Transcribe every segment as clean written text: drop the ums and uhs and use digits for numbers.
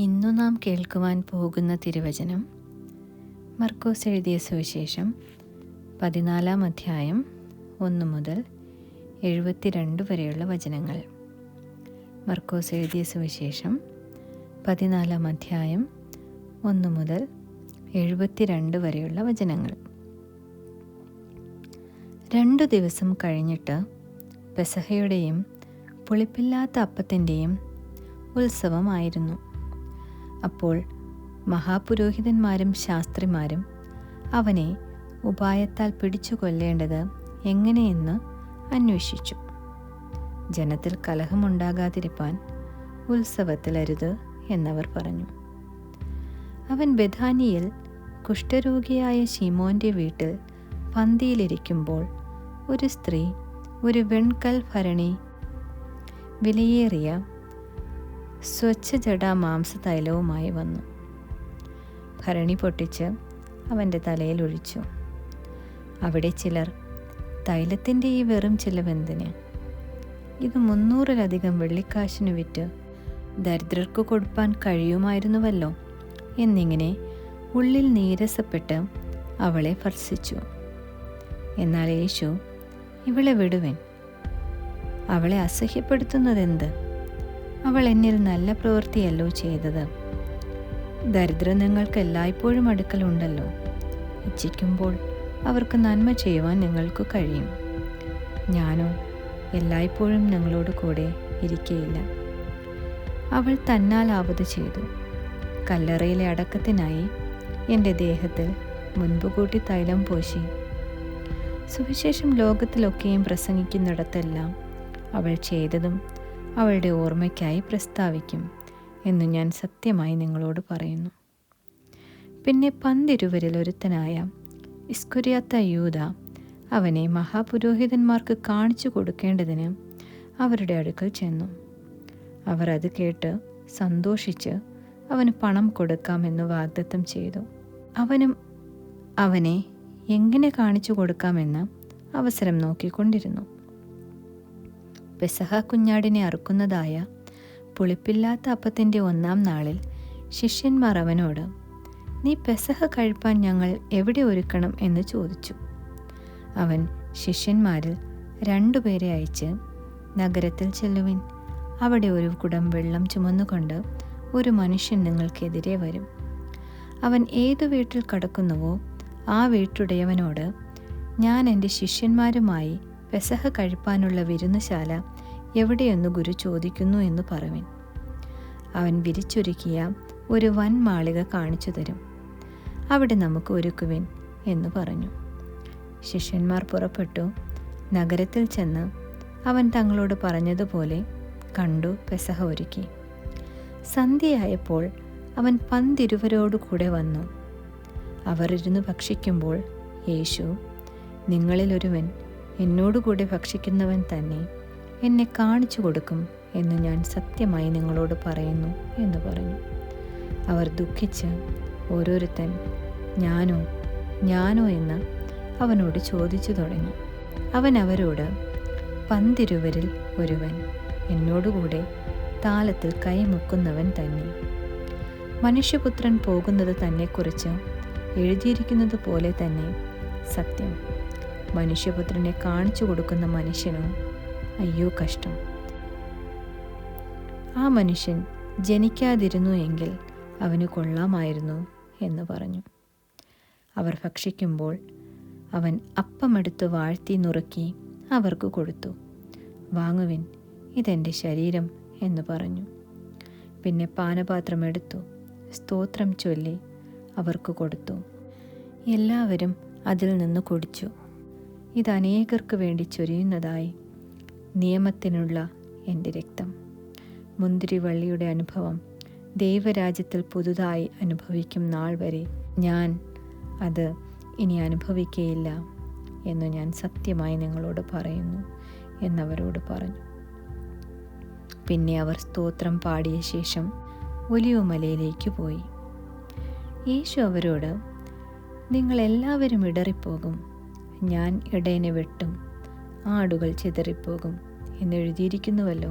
ഇന്നു നാം കേൾക്കുവാൻ പോകുന്ന തിരുവചനം മർക്കോസ് എഴുതിയ സുവിശേഷം 14 അധ്യായം 1 മുതൽ 72 വരെയുള്ള വചനങ്ങൾ. മർക്കോസ് എഴുതിയ സുവിശേഷം 14 അധ്യായം 1 മുതൽ 72 വരെയുള്ള വചനങ്ങൾ. 2 ദിവസം കഴിഞ്ഞിട്ട് പെസഹയുടെയും പുളിപ്പില്ലാത്ത അപ്പത്തിൻ്റെയും ഉത്സവമായിരുന്നു. അപ്പോൾ മഹാപുരോഹിതന്മാരും ശാസ്ത്രിമാരും അവനെ ഉപായത്താൽ പിടിച്ചു കൊല്ലേണ്ടത് എങ്ങനെയെന്ന് അന്വേഷിച്ചു. ജനത്തിൽ കലഹമുണ്ടാകാതിരിപ്പാൻ ഉത്സവത്തിലരുത് എന്നവർ പറഞ്ഞു. അവൻ ബെഥാനിയിൽ കുഷ്ഠരോഗിയായ ശിമോൻ്റെ വീട്ടിൽ പന്തിയിലിരിക്കുമ്പോൾ ഒരു സ്ത്രീ ഒരു വെൺകൽ ഭരണി വിലയേറിയ സ്വച്ഛജടാ മാംസതൈലവുമായി വന്നു. ഭരണി പൊട്ടിച്ച് അവൻ്റെ തലയിൽ ഒഴിച്ചു. അവിടെ ചിലർ, തൈലത്തിൻ്റെ ഈ വെറും ചിലവെന്തിന്? ഇത് 300-ലധികം വെള്ളിക്കാശിനു വിറ്റ് ദരിദ്രർക്ക് കൊടുപ്പാൻ കഴിയുമായിരുന്നുവല്ലോ എന്നിങ്ങനെ ഉള്ളിൽ നീരസപ്പെട്ട് അവളെ ഭർത്സിച്ചു. എന്നാൽ യേശു, ഇവളെ വിടുവൻ, അവളെ അസഹ്യപ്പെടുത്തുന്നതെന്ത്? അവൾ എന്നിൽ നല്ല പ്രവൃത്തിയല്ലോ ചെയ്തത്. ദരിദ്രർ നിങ്ങൾക്ക് എല്ലായ്പ്പോഴും അടുക്കലുണ്ടല്ലോ. ഇച്ഛിക്കുമ്പോൾ അവർക്ക് നന്മ ചെയ്യുവാൻ നിങ്ങൾക്ക് കഴിയും. ഞാനോ എല്ലായ്പ്പോഴും നിങ്ങളോട് കൂടെ ഇരിക്കയില്ല. അവൾ തന്നാലാവത് ചെയ്തു. കല്ലറയിലെ അടക്കത്തിനായി എൻ്റെ ദേഹത്തിൽ മുൻപ് കൂട്ടി തൈലം പൂശി. സുവിശേഷം ലോകത്തിലൊക്കെയും പ്രസംഗിക്കുന്നിടത്തെല്ലാം അവൾ ചെയ്തതും അവളുടെ ഓർമ്മയ്ക്കായി പ്രസ്താവിക്കും എന്ന് ഞാൻ സത്യമായി നിങ്ങളോട് പറയുന്നു. പിന്നെ 12 ഒരുത്തനായ ഇസ്കറിയോത്ത യൂദാ അവനെ മഹാപുരോഹിതന്മാർക്ക് കാണിച്ചു കൊടുക്കേണ്ടതിന് അവരുടെ അടുക്കൽ ചെന്നു. അവർ അത് കേട്ട് സന്തോഷിച്ച് അവന് പണം കൊടുക്കാമെന്ന് വാഗ്ദത്തം ചെയ്തു. അവനും അവനെ എങ്ങനെ കാണിച്ചു കൊടുക്കാമെന്ന് അവസരം നോക്കിക്കൊണ്ടിരുന്നു. പെസഹ കുഞ്ഞാടിനെ അറുക്കുന്നതായ പുളിപ്പില്ലാത്ത അപ്പത്തിൻ്റെ 1-ാം നാളിൽ ശിഷ്യന്മാർ അവനോട്, നീ പെസഹ കഴിപ്പാൻ ഞങ്ങൾ എവിടെ ഒരുക്കണം എന്ന് ചോദിച്ചു. അവൻ ശിഷ്യന്മാരിൽ 2 പേരെ അയച്ച്, നഗരത്തിൽ ചെല്ലുവിൻ, അവിടെ ഒരു കുടം വെള്ളം ചുമന്നുകൊണ്ട് ഒരു മനുഷ്യൻ നിങ്ങൾക്കെതിരെ വരും. അവൻ ഏതു വീട്ടിൽ കടക്കുന്നുവോ ആ വീട്ടുടയവനോട്, ഞാൻ എൻ്റെ ശിഷ്യന്മാരുമായി പെസഹ കഴിപ്പാനുള്ള വിരുന്നുശാല എവിടെയെന്ന് ഗുരു ചോദിക്കുന്നു എന്ന് പറവിൻ. അവൻ വിരിച്ചൊരുക്കിയ ഒരു വൻ മാളിക കാണിച്ചു തരും. അവിടെ നമുക്ക് ഒരുക്കുവിൻ എന്ന് പറഞ്ഞു. ശിഷ്യന്മാർ പുറപ്പെട്ടു. നഗരത്തിൽ ചെന്ന് അവൻ തങ്ങളോട് പറഞ്ഞതുപോലെ കണ്ടു പെസഹ ഒരുക്കി. സന്ധ്യയായപ്പോൾ അവൻ 12 കൂടെ വന്നു. അവർ ഇരുന്ന് ഭക്ഷിക്കുമ്പോൾ യേശു, നിങ്ങളിൽ ഒരുവൻ എന്നോടുകൂടെ ഭക്ഷിക്കുന്നവൻ തന്നെ എന്നെ കാണിച്ചു കൊടുക്കും എന്ന് ഞാൻ സത്യമായി നിങ്ങളോട് പറയുന്നു എന്ന് പറഞ്ഞു. അവർ ദുഃഖിച്ച് ഓരോരുത്തൻ ഞാനോ ഞാനോ എന്ന് അവനോട് ചോദിച്ചു തുടങ്ങി. അവൻ അവരോട്, 12 ഒരുവൻ എന്നോടുകൂടെ താലത്തിൽ കൈമുക്കുന്നവൻ തന്നെ. മനുഷ്യപുത്രൻ പോകുന്നത് തന്നെക്കുറിച്ച് എഴുതിയിരിക്കുന്നത് പോലെ തന്നെ സത്യം. മനുഷ്യപുത്രനെ കാണിച്ചു കൊടുക്കുന്ന മനുഷ്യനോ അയ്യോ കഷ്ടം! ആ മനുഷ്യൻ ജനിക്കാതിരുന്നു എങ്കിൽ അവന് കൊള്ളാമായിരുന്നു എന്ന് പറഞ്ഞു. അവർ ഭക്ഷിക്കുമ്പോൾ അവൻ അപ്പമെടുത്ത് വാഴ്ത്തി നുറുക്കി അവർക്ക് കൊടുത്തു. വാങ്ങുവിൻ, ഇതെൻ്റെ ശരീരം എന്ന് പറഞ്ഞു. പിന്നെ പാനപാത്രം എടുത്തു, സ്തോത്രം ചൊല്ലി അവർക്ക് കൊടുത്തു. എല്ലാവരും അതിൽ നിന്ന് കുടിച്ചു. ഇത് അനേകർക്ക് വേണ്ടി ചൊരിയുന്നതായി നിയമത്തിനുള്ള എൻ്റെ രക്തം. മുന്തിരിവള്ളിയുടെ അനുഭവം ദൈവരാജ്യത്തിൽ പുതുതായി അനുഭവിക്കും നാൾ വരെ ഞാൻ അത് ഇനി അനുഭവിക്കുകയില്ല എന്ന് ഞാൻ സത്യമായി നിങ്ങളോട് പറയുന്നു എന്നവരോട് പറഞ്ഞു. പിന്നെ അവർ സ്തോത്രം പാടിയ ശേഷം ഒലിവുമലയിലേക്ക് പോയി. യേശു അവരോട്, നിങ്ങളെല്ലാവരും ഇടറിപ്പോകും, ഞാൻ ഇടയനെ വെട്ടും, ആടുകൾ ചിതറിപ്പോകും എന്നെഴുതിയിരിക്കുന്നുവല്ലോ.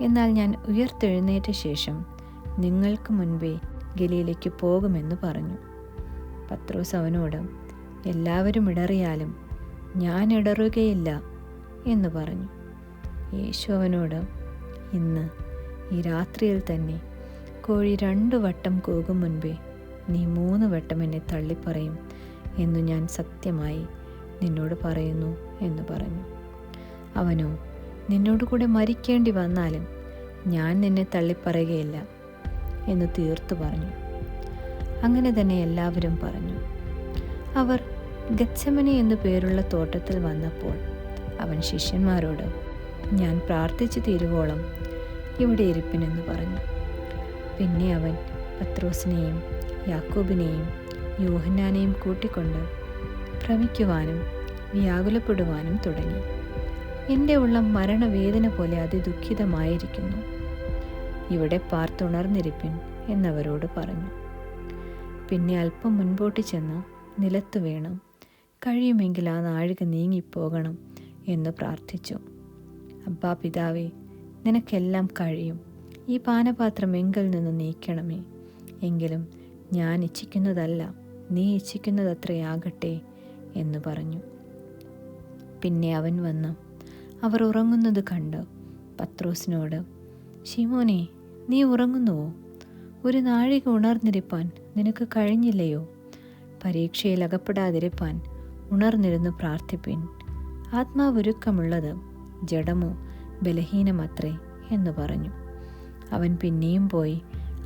എന്നാൽ ഞാൻ ഉയർത്തെഴുന്നേറ്റ ശേഷം നിങ്ങൾക്ക് മുൻപേ ഗലീലയ്ക്ക് പോകുമെന്ന് പറഞ്ഞു. പത്രോസ് അവനോട്, എല്ലാവരും ഇടറിയാലും ഞാൻ ഇടറുകയില്ല എന്ന് പറഞ്ഞു. യേശു അവനോട്, ഇന്ന് ഈ രാത്രിയിൽ തന്നെ കോഴി 2 വട്ടം കൂകും മുൻപേ നീ 3 വട്ടം എന്നെ തള്ളിപ്പറയും എന്നു ഞാൻ സത്യമായി നിന്നോട് പറയുന്നു എന്ന് പറഞ്ഞു. അവനോ, നിന്നോടുകൂടെ മരിക്കേണ്ടി വന്നാലും ഞാൻ നിന്നെ തള്ളിപ്പറയുകയില്ല എന്ന് തീർത്തു പറഞ്ഞു. അങ്ങനെ തന്നെ എല്ലാവരും പറഞ്ഞു. അവർ ഗത്സമനെ എന്നു പേരുള്ള തോട്ടത്തിൽ വന്നപ്പോൾ അവൻ ശിഷ്യന്മാരോട്, ഞാൻ പ്രാർത്ഥിച്ചു തീരുവോളം ഇവിടെ ഇരിപ്പിനെന്ന് പറഞ്ഞു. പിന്നെ അവൻ പത്രോസിനെയും യാക്കോബിനെയും യോഹന്നാനെയും കൂട്ടിക്കൊണ്ട് ഭ്രമിക്കുവാനും വ്യാകുലപ്പെടുവാനും തുടങ്ങി. എൻ്റെ ഉള്ളം മരണവേദന പോലെ അതിദുഃഖിതമായിരിക്കുന്നു, ഇവിടെ പാർത്തുണർന്നിരിപ്പിൻ എന്നവരോട് പറഞ്ഞു. പിന്നെ അല്പം മുൻപോട്ട് ചെന്ന് നിലത്ത് വീണ്, കഴിയുമെങ്കിൽ ആ നാഴിക നീങ്ങിപ്പോകണം എന്ന് പ്രാർത്ഥിച്ചു. അബ്ബാ പിതാവേ, നിനക്കെല്ലാം കഴിയും, ഈ പാനപാത്രം എങ്കിൽ നിന്ന് നീക്കണമേ. എങ്കിലും ഞാൻ ഇച്ഛിക്കുന്നതല്ല, നീ ഇച്ഛിക്കുന്നതത്രയാകട്ടെ എന്ന് പറഞ്ഞു. പിന്നെ അവൻ വന്ന് അവർ ഉറങ്ങുന്നത് കണ്ട് പത്രോസിനോട്, ശിമോനെ, നീ ഉറങ്ങുന്നുവോ? ഒരു നാഴിക ഉണർന്നിരിപ്പാൻ നിനക്ക് കഴിഞ്ഞില്ലയോ? പരീക്ഷയിൽ അകപ്പെടാതിരിപ്പാൻ ഉണർന്നിരുന്ന് പ്രാർത്ഥിപ്പിൻ. ആത്മാവൊരുക്കമുള്ളത്, ജഡമോ ബലഹീനമത്രേ എന്ന് പറഞ്ഞു. അവൻ പിന്നെയും പോയി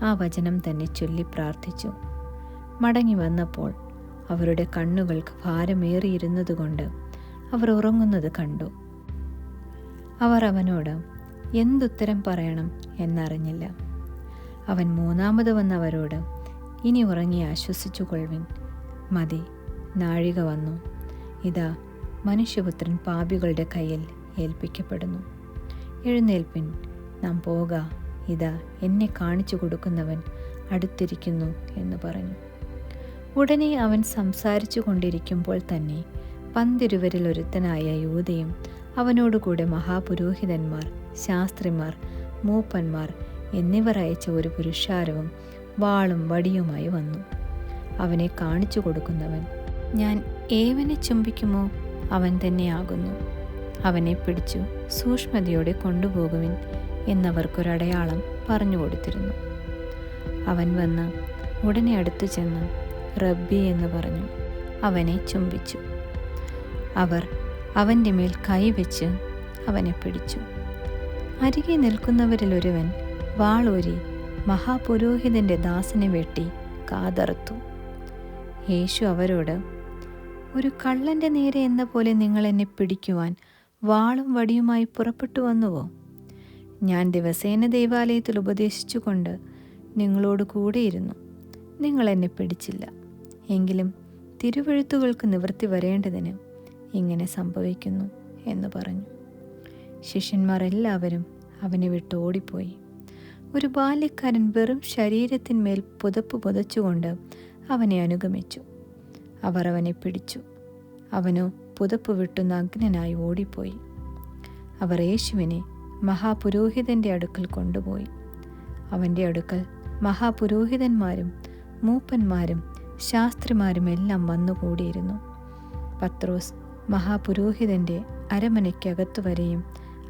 ആ വചനം തന്നെ ചൊല്ലി പ്രാർത്ഥിച്ചു. മടങ്ങി വന്നപ്പോൾ അവരുടെ കണ്ണുകൾക്ക് ഭാരമേറിയിരുന്നതുകൊണ്ട് അവർ ഉറങ്ങുന്നത് കണ്ടു. അവർ അവനോട് എന്തുത്തരം പറയണം എന്നറിഞ്ഞില്ല. അവൻ 3ാമത് വന്നവരോട്, ഇനി ഉറങ്ങി ആശ്വസിച്ചു കൊള്ളുവിൻ, മതി, നാഴിക വന്നു. ഇതാ മനുഷ്യപുത്രൻ പാപികളുടെ കയ്യിൽ ഏൽപ്പിക്കപ്പെടുന്നു. എഴുന്നേൽപ്പിൻ, നാം പോക, ഇതാ എന്നെ കാണിച്ചു കൊടുക്കുന്നവൻ അടുത്തിരിക്കുന്നു എന്ന് പറഞ്ഞു. ഉടനെ അവൻ സംസാരിച്ചു കൊണ്ടിരിക്കുമ്പോൾ തന്നെ 12 ഒരുത്തനായ യൂദയും അവനോടുകൂടെ മഹാപുരോഹിതന്മാർ, ശാസ്ത്രിമാർ, മൂപ്പന്മാർ എന്നിവർ അയച്ച ഒരു പുരുഷാരവും വാളും വടിയുമായി വന്നു. അവനെ കാണിച്ചു കൊടുക്കുന്നവൻ, ഞാൻ ഏവനെ ചുംബിക്കുമോ അവൻ തന്നെയാകുന്നു, അവനെ പിടിച്ചു സൂക്ഷ്മതയോടെ കൊണ്ടുപോകുവിൻ എന്നവർക്കൊരടയാളം പറഞ്ഞു കൊടുത്തിരുന്നു. അവൻ വന്ന് ഉടനെ അടുത്തു ചെന്ന് റബ്ബി എന്ന് പറഞ്ഞു അവനെ ചുംബിച്ചു. അവർ അവൻ്റെ മേൽ കൈവച്ച് അവനെ പിടിച്ചു. അരികെ നിൽക്കുന്നവരിലൊരുവൻ വാളൂരി മഹാപുരോഹിതൻ്റെ ദാസനെ വെട്ടി കാതറുത്തു. യേശു അവരോട്, ഒരു കള്ളൻ്റെ നേരെ എന്ന പോലെ നിങ്ങൾ എന്നെ പിടിക്കുവാൻ വാളും വടിയുമായി പുറപ്പെട്ടു വന്നുവോ? ഞാൻ ദിവസേന ദൈവാലയത്തിൽ ഉപദേശിച്ചുകൊണ്ട് നിങ്ങളോട് കൂടെയിരുന്നു, നിങ്ങൾ എന്നെ പിടിച്ചില്ല. എങ്കിലും തിരുവെഴുത്തുകൾക്ക് നിവൃത്തി വരേണ്ടതിന് ഇങ്ങനെ സംഭവിക്കുന്നു എന്ന് പറഞ്ഞു. ശിഷ്യന്മാർ എല്ലാവരും അവനെ വിട്ട് ഓടിപ്പോയി. ഒരു ബാല്യക്കാരൻ വെറും ശരീരത്തിന്മേൽ പുതപ്പ് പുതച്ചുകൊണ്ട് അവനെ അനുഗമിച്ചു. അവർ അവനെ പിടിച്ചു. അവനോ പുതപ്പ് വിട്ടു നഗ്നനായി ഓടിപ്പോയി. അവർ യേശുവിനെ മഹാപുരോഹിതൻ്റെ അടുക്കൽ കൊണ്ടുപോയി. അവൻ്റെ അടുക്കൽ മഹാപുരോഹിതന്മാരും മൂപ്പന്മാരും ശാസ്ത്രിമാരും എല്ലാം വന്നുകൂടിയിരുന്നു. പത്രോസ് മഹാപുരോഹിതൻ്റെ അരമനയ്ക്കകത്തു വരെയും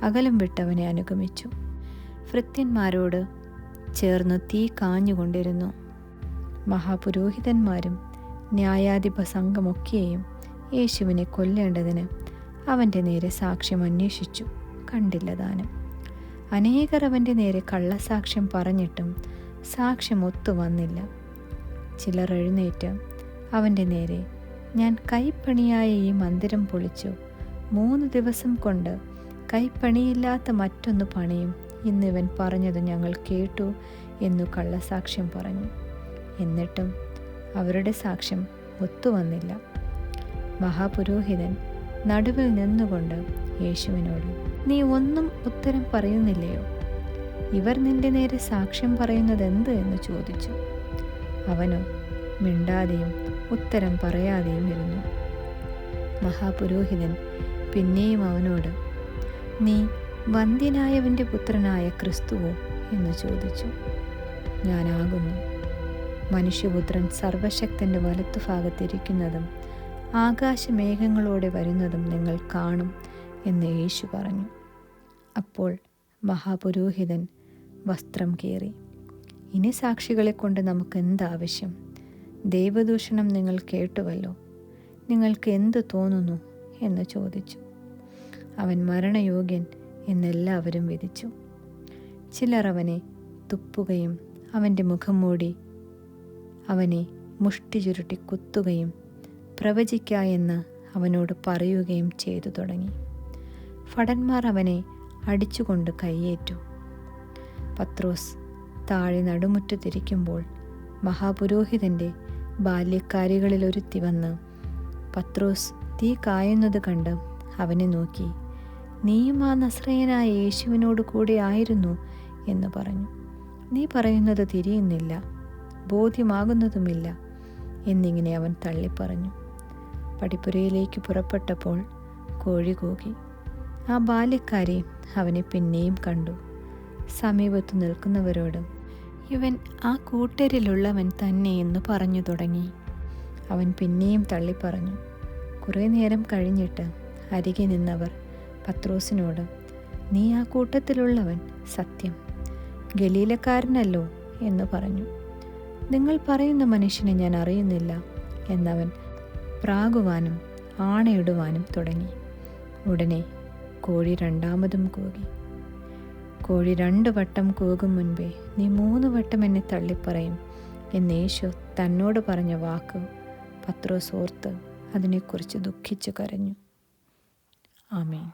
അകലം വിട്ടവനെ അനുഗമിച്ചു. ഭൃത്യന്മാരോട് ചേർന്ന് തീ കാഞ്ഞുകൊണ്ടിരുന്നു. മഹാപുരോഹിതന്മാരും ന്യായാധിപ സംഘമൊക്കെയും യേശുവിനെ കൊല്ലേണ്ടതിന് അവൻ്റെ നേരെ സാക്ഷ്യം അന്വേഷിച്ചു, കണ്ടില്ല താനും. അനേകർ അവൻ്റെ നേരെ കള്ളസാക്ഷ്യം പറഞ്ഞിട്ടും സാക്ഷ്യം ഒത്തുവന്നില്ല. ചിലർ എഴുന്നേറ്റ് അവൻ്റെ നേരെ, ഞാൻ കൈപ്പണിയായ ഈ മന്ദിരം പൊളിച്ചു 3 ദിവസം കൊണ്ട് കൈപ്പണിയില്ലാത്ത മറ്റൊന്ന് പണിയും ഇന്നിവൻ പറഞ്ഞത് ഞങ്ങൾ കേട്ടു എന്നു കള്ളസാക്ഷ്യം പറഞ്ഞു. എന്നിട്ടും അവരുടെ സാക്ഷ്യം ഒത്തുവന്നില്ല. മഹാപുരോഹിതൻ നടുവിൽ നിന്നുകൊണ്ട് യേശുവിനോട്, നീ ഒന്നും ഉത്തരം പറയുന്നില്ലയോ? ഇവർ നിന്റെ നേരെ സാക്ഷ്യം പറയുന്നത് എന്ത് എന്ന് ചോദിച്ചു. അവനോ മിണ്ടാതെയും ഉത്തരം പറയാതെയും ഇരുന്നു. മഹാപുരോഹിതൻ പിന്നെയും അവനോട്, നീ വന്ധ്യനായവൻ്റെ പുത്രനായ ക്രിസ്തുവോ എന്ന് ചോദിച്ചു. ഞാനാകുന്നു. മനുഷ്യപുത്രൻ സർവശക്തൻ്റെ വലത്തുഭാഗത്തിരിക്കുന്നതും ആകാശമേഘങ്ങളോടെ വരുന്നതും നിങ്ങൾ കാണും എന്ന് യേശു പറഞ്ഞു. അപ്പോൾ മഹാപുരോഹിതൻ വസ്ത്രം കീറി, ഇനി സാക്ഷികളെ കൊണ്ട് നമുക്ക് എന്താവശ്യം? ദൈവദൂഷണം നിങ്ങൾ കേട്ടുവല്ലോ, നിങ്ങൾക്ക് എന്തു തോന്നുന്നു എന്ന് ചോദിച്ചു. അവൻ മരണയോഗ്യൻ എന്നെല്ലാവരും വിധിച്ചു. ചിലർ അവനെ തുപ്പുകയും അവൻ്റെ മുഖം മൂടി അവനെ മുഷ്ടി ചുരുട്ടി കുത്തുകയും പ്രവചിക്ക എന്ന് അവനോട് പറയുകയും ചെയ്തു തുടങ്ങി. ഭടന്മാർ അവനെ അടിച്ചുകൊണ്ട് കയ്യേറ്റു. പത്രോസ് താഴെ നടുമുറ്റത്തിരിക്കുമ്പോൾ മഹാപുരോഹിതൻ്റെ ബാല്യക്കാരികളിലൊരുത്തി വന്ന് പത്രോസ് തീ കായുന്നത് കണ്ട് അവനെ നോക്കി, നീയും ആ നസ്രയനായ യേശുവിനോട് കൂടെ ആയിരുന്നു എന്ന് പറഞ്ഞു. നീ പറയുന്നത് തിരിയുന്നില്ല, ബോധ്യമാകുന്നതുമില്ല എന്നിങ്ങനെ അവൻ തള്ളിപ്പറഞ്ഞു. പടിപ്പുരയിലേക്ക് പുറപ്പെട്ടപ്പോൾ കോഴി കൂകി. ആ ബാല്യക്കാരി അവനെ പിന്നെയും കണ്ടു. സമീപത്തു നിൽക്കുന്നവരോട്, ഇവൻ ആ കൂട്ടരിലുള്ളവൻ തന്നെ എന്ന് പറഞ്ഞു തുടങ്ങി. അവൻ പിന്നെയും തള്ളിപ്പറഞ്ഞു. കുറേ നേരം കഴിഞ്ഞിട്ട് അരികെ നിന്നവർ പത്രോസിനോട്, നീ ആ കൂട്ടത്തിലുള്ളവൻ സത്യം, ഗലീലക്കാരനല്ലോ എന്ന് പറഞ്ഞു. നിങ്ങൾ പറയുന്ന മനുഷ്യനെ ഞാൻ അറിയുന്നില്ല എന്നവൻ പ്രാകുവാനും ആണയിടുവാനും തുടങ്ങി. ഉടനെ കോഴി രണ്ടാമതും കൂകി. കോഴി 2 വട്ടം കൂകും മുൻപേ നീ 3 വട്ടം എന്നെ തള്ളിപ്പറയും എന്ന് യേശു തന്നോട് പറഞ്ഞ വാക്ക് പത്രോസ് ഓർത്ത് അതിനെക്കുറിച്ച് ദുഃഖിച്ചു കരഞ്ഞു. ആമേൻ.